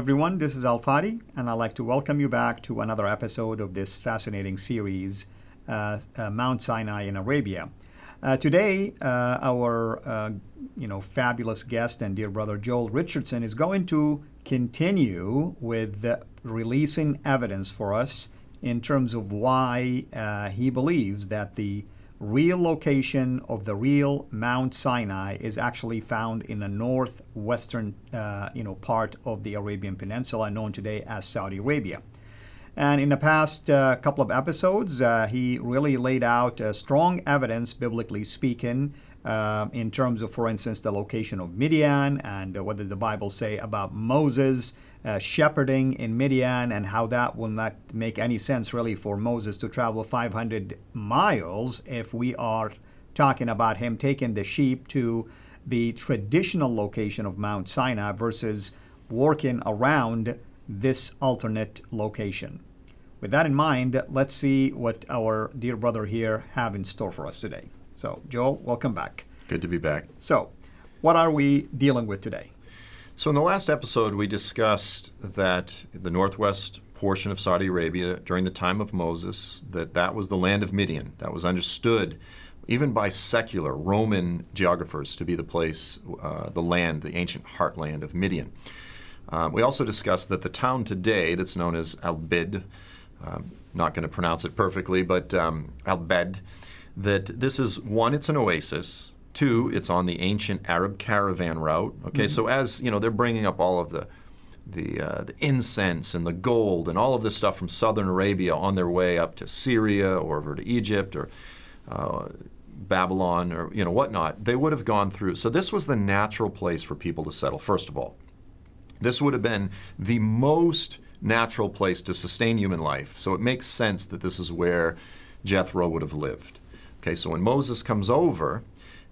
everyone. This is Fadi, and I'd like to welcome you back to another episode of this fascinating series, Mount Sinai in Arabia. Today, our fabulous guest and dear brother Joel Richardson is going to continue with releasing evidence for us in terms of why he believes that the real location of the real Mount Sinai is actually found in the northwestern part of the Arabian Peninsula, known today as Saudi Arabia. And in the past couple of episodes, he really laid out strong evidence, biblically speaking, in terms of, for instance, the location of Midian and what does the Bible say about Moses shepherding in Midian, and how that will not make any sense really for Moses to travel 500 miles if we are talking about him taking the sheep to the traditional location of Mount Sinai versus working around this alternate location. With that in mind, let's see what our dear brother here have in store for us today. So, Joel, welcome back. Good to be back. So, what are we dealing with today? So in the last episode, we discussed that the northwest portion of Saudi Arabia during the time of Moses, that was the land of Midian. That was understood even by secular Roman geographers to be the place, the land, the ancient heartland of Midian. We also discussed that the town today that's known as Al-Bid, not going to pronounce it perfectly, but Al-Bed, that this is, one, it's an oasis. Two, it's on the ancient Arab caravan route. Okay, so as you know, they're bringing up all of the incense and the gold and all of this stuff from southern Arabia on their way up to Syria or over to Egypt or Babylon or whatnot. They would have gone through. So this was the natural place for people to settle. First of all, this would have been the most natural place to sustain human life. So it makes sense that this is where Jethro would have lived. Okay, so when Moses comes over,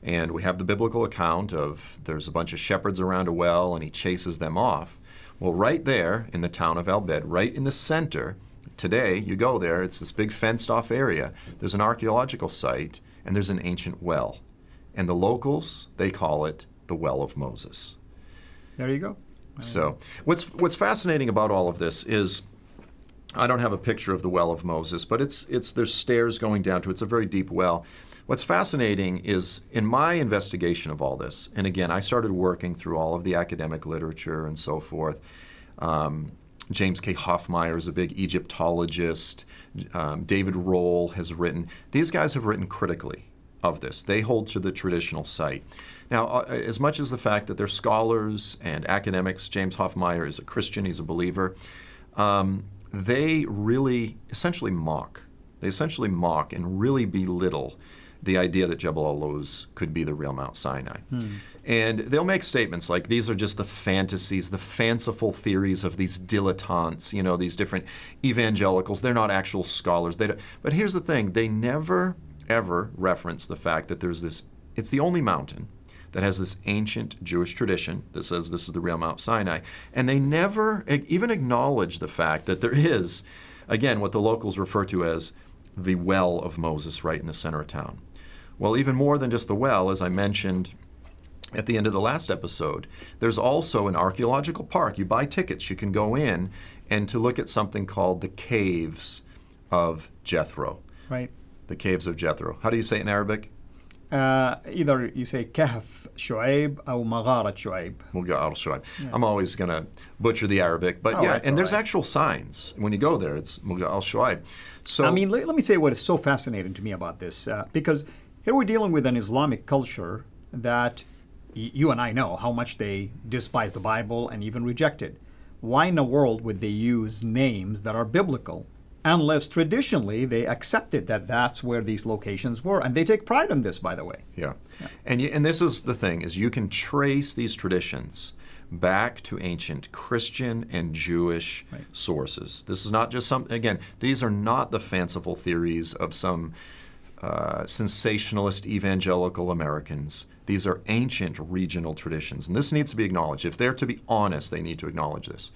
and we have the biblical account of there's a bunch of shepherds around a well and he chases them off. Well, right there in the town of Al-Bed, right in the center, today you go there, it's this big fenced off area. There's an archaeological site and there's an ancient well. And the locals, they call it the Well of Moses. There you go. So what's fascinating about all of this is, I don't have a picture of the Well of Moses, but there's stairs going down to it. It's a very deep well. What's fascinating is, in my investigation of all this, and again, I started working through all of the academic literature and so forth. James K. Hoffmeyer is a big Egyptologist. David Rohl has written. These guys have written critically of this. They hold to the traditional site. Now, as much as the fact that they're scholars and academics, James Hoffmeyer is a Christian, he's a believer, they really essentially mock. They essentially mock and really belittle the idea that Jebel al-Lawz could be the real Mount Sinai. And they'll make statements like, these are just the fantasies, the fanciful theories of these dilettantes, these different evangelicals. They're not actual scholars. But here's the thing, they never, ever reference the fact that it's the only mountain that has this ancient Jewish tradition that says this is the real Mount Sinai. And they never even acknowledge the fact that there is, again, what the locals refer to as the Well of Moses right in the center of town. Well, even more than just the well, as I mentioned at the end of the last episode, there's also an archaeological park. You buy tickets, you can go in and to look at something called the Caves of Jethro. Right. The Caves of Jethro. How do you say it in Arabic? Either you say Kahf Shu'aib or Magharat Shu'aib. Magharat Shu'aib. Yeah. I'm always going to butcher the Arabic, but and there's actual signs. When you go there, it's Magharat Shu'aib. So, I mean, let me say what is so fascinating to me about this, because here we're dealing with an Islamic culture that you and I know how much they despise the Bible and even reject it. Why in the world would they use names that are biblical? Unless traditionally they accepted that that's where these locations were. And they take pride in this, by the way. Yeah. And this is the thing, is you can trace these traditions back to ancient Christian and Jewish sources. This is not just again, these are not the fanciful theories of some sensationalist evangelical Americans. These are ancient regional traditions. And this needs to be acknowledged. If they're to be honest, they need to acknowledge this.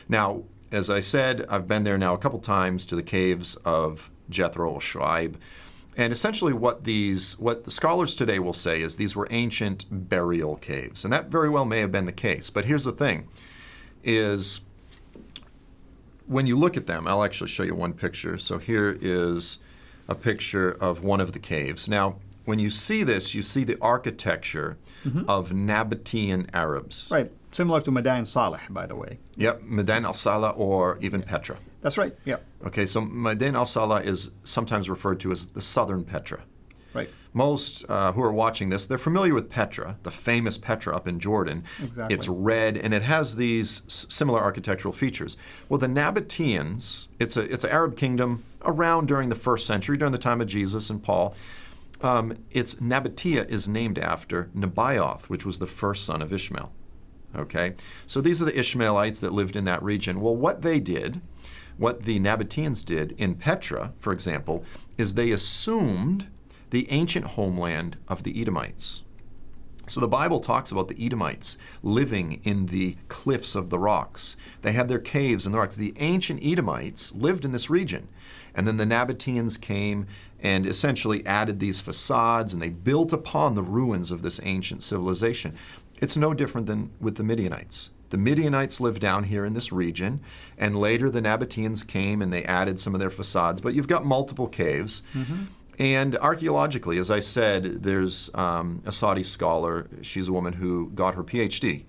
Now, as I said, I've been there now a couple times to the caves of Jethro or Shu'aib. And essentially what the scholars today will say is these were ancient burial caves. And that very well may have been the case. But here's the thing, is when you look at them, I'll actually show you one picture. So here is a picture of one of the caves. Now, when you see this, you see the architecture of Nabatean Arabs. Right. Similar to Midian Saleh, by the way. Yep, Midian al-Salah or even Petra. That's right. Yeah. Okay, so Midian al-Salah is sometimes referred to as the southern Petra. Right. Most who are watching this, they're familiar with Petra, the famous Petra up in Jordan. Exactly. It's red, and it has these similar architectural features. Well, the Nabateans, it's an Arab kingdom around during the 1st century, during the time of Jesus and Paul. Its Nabatea is named after Nebaioth, which was the first son of Ishmael. Okay, so these are the Ishmaelites that lived in that region. Well, what they did, what the Nabateans did in Petra, for example, is they assumed the ancient homeland of the Edomites. So the Bible talks about the Edomites living in the cliffs of the rocks. They had their caves in the rocks. The ancient Edomites lived in this region. And then the Nabateans came and essentially added these facades, and they built upon the ruins of this ancient civilization. It's no different than with the Midianites. The Midianites lived down here in this region, and later the Nabateans came and they added some of their facades. But you've got multiple caves. And archaeologically, as I said, there's a Saudi scholar, she's a woman who got her PhD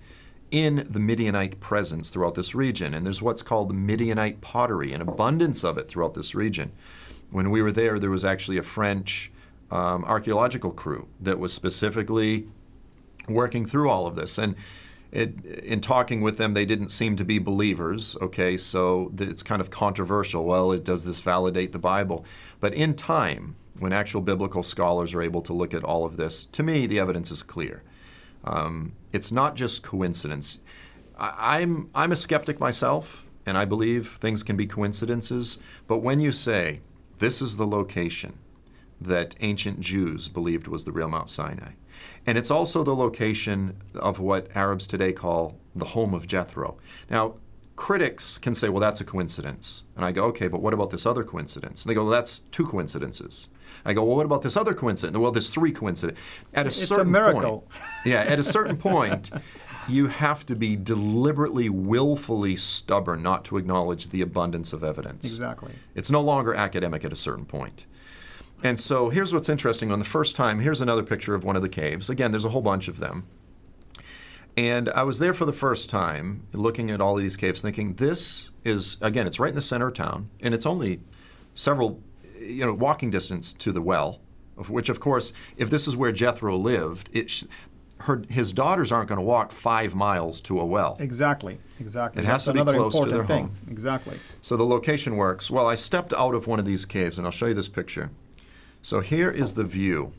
in the Midianite presence throughout this region. And there's what's called Midianite pottery, an abundance of it throughout this region. When we were there was actually a French archaeological crew that was specifically working through all of this. And in talking with them, they didn't seem to be believers, okay, so it's kind of controversial. Well, does this validate the Bible? But in time, when actual biblical scholars are able to look at all of this, to me, the evidence is clear. It's not just coincidence. I'm a skeptic myself, and I believe things can be coincidences, but when you say, this is the location that ancient Jews believed was the real Mount Sinai, and it's also the location of what Arabs today call the home of Jethro. Now, critics can say, well, that's a coincidence. And I go, okay, but what about this other coincidence? And they go, well, that's 2 coincidences. I go, well, what about this other coincidence? Well, there's 3 coincidences. It's a miracle. At a certain point, you have to be deliberately, willfully stubborn not to acknowledge the abundance of evidence. Exactly. It's no longer academic at a certain point. And so here's what's interesting. On the first time, here's another picture of one of the caves. Again, there's a whole bunch of them. And I was there for the first time, looking at all of these caves, thinking this is, again, it's right in the center of town, and it's only several, walking distance to the well, of which, of course, if this is where Jethro lived, his daughters aren't going to walk 5 miles to a well. Exactly. It has to be close to their home. Exactly. So the location works. Well, I stepped out of one of these caves, and I'll show you this picture. So here is the view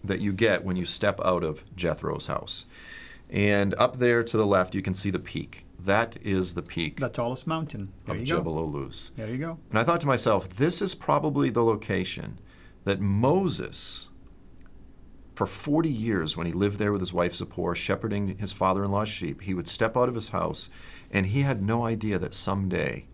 that you get when you step out of Jethro's house. And up there to the left, you can see the peak. That is the peak. The tallest mountain. Of Jebel Oluz. There you go. And I thought to myself, this is probably the location that Moses, for 40 years when he lived there with his wife Zipporah, shepherding his father-in-law's sheep, he would step out of his house, and he had no idea that someday,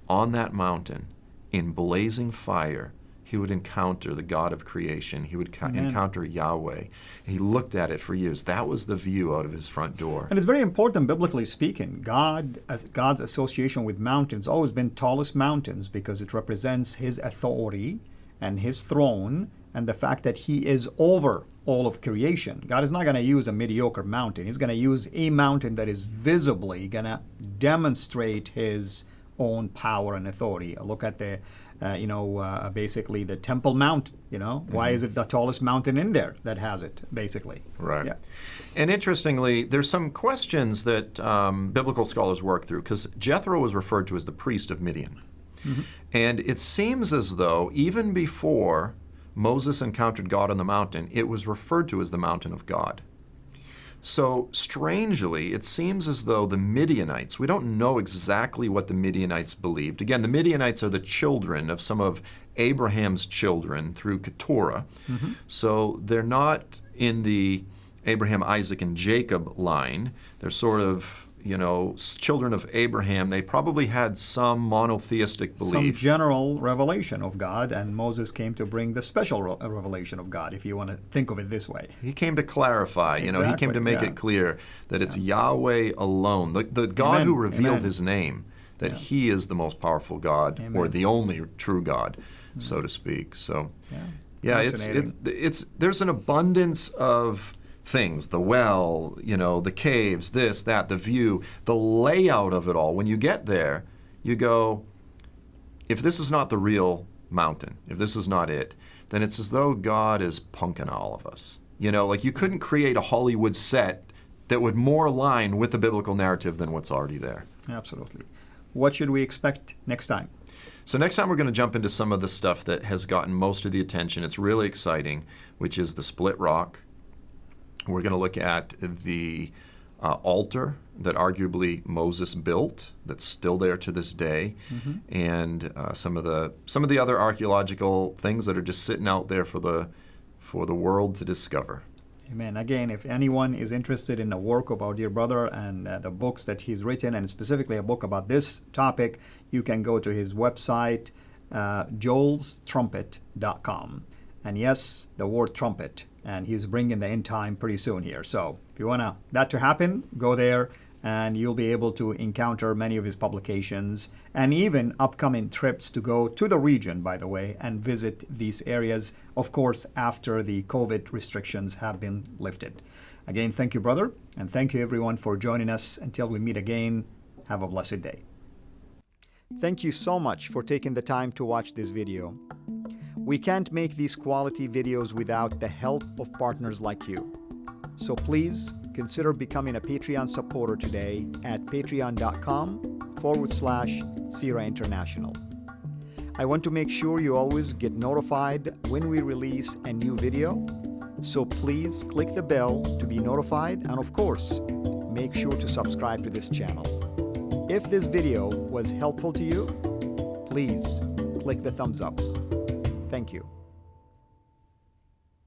on that mountain, in blazing fire, he would encounter the God of creation. He would encounter Yahweh. He looked at it for years. That was the view out of his front door. And it's very important, biblically speaking. God's association with mountains always been tallest mountains because it represents his authority and his throne and the fact that he is over all of creation. God is not going to use a mediocre mountain. He's going to use a mountain that is visibly going to demonstrate his own power and authority. Look at the basically the Temple Mount, Why is it the tallest mountain in there that has it, basically? Right. Yeah. And interestingly, there's some questions that biblical scholars work through, because Jethro was referred to as the priest of Midian. And it seems as though even before Moses encountered God on the mountain, it was referred to as the mountain of God. So strangely, it seems as though the Midianites, we don't know exactly what the Midianites believed. Again, the Midianites are the children of some of Abraham's children through Keturah. So they're not in the Abraham, Isaac, and Jacob line. They're sort of, children of Abraham. They probably had some monotheistic belief. Some general revelation of God, and Moses came to bring the special revelation of God, if you want to think of it this way. He came to clarify, he came to make it clear that it's Yahweh alone, the God who revealed his name, that He is the most powerful God, Amen. or the only true God, so to speak. So, Yeah, it's there's an abundance of things, the well, the caves, this, that, the view, the layout of it all. When you get there, you go, if this is not the real mountain, if this is not it, then it's as though God is punking all of us. Like you couldn't create a Hollywood set that would more align with the biblical narrative than what's already there. Absolutely. What should we expect next time? So next time we're going to jump into some of the stuff that has gotten most of the attention. It's really exciting, which is the split rock. We're going to look at the altar that arguably Moses built, that's still there to this day, and some of the other archaeological things that are just sitting out there for the world to discover. Amen. Again, if anyone is interested in the work of our dear brother and the books that he's written, and specifically a book about this topic, you can go to his website, joelstrumpet.com. And yes, the word trumpet. And he's bringing the end time pretty soon here. So if you want that to happen, go there and you'll be able to encounter many of his publications and even upcoming trips to go to the region, by the way, and visit these areas, of course, after the COVID restrictions have been lifted. Again, thank you, brother, and thank you, everyone, for joining us. Until we meet again, have a blessed day. Thank you so much for taking the time to watch this video. We can't make these quality videos without the help of partners like you. So please consider becoming a Patreon supporter today at patreon.com/CIRA International. I want to make sure you always get notified when we release a new video. So please click the bell to be notified, and of course, make sure to subscribe to this channel. If this video was helpful to you, please click the thumbs up. Thank you.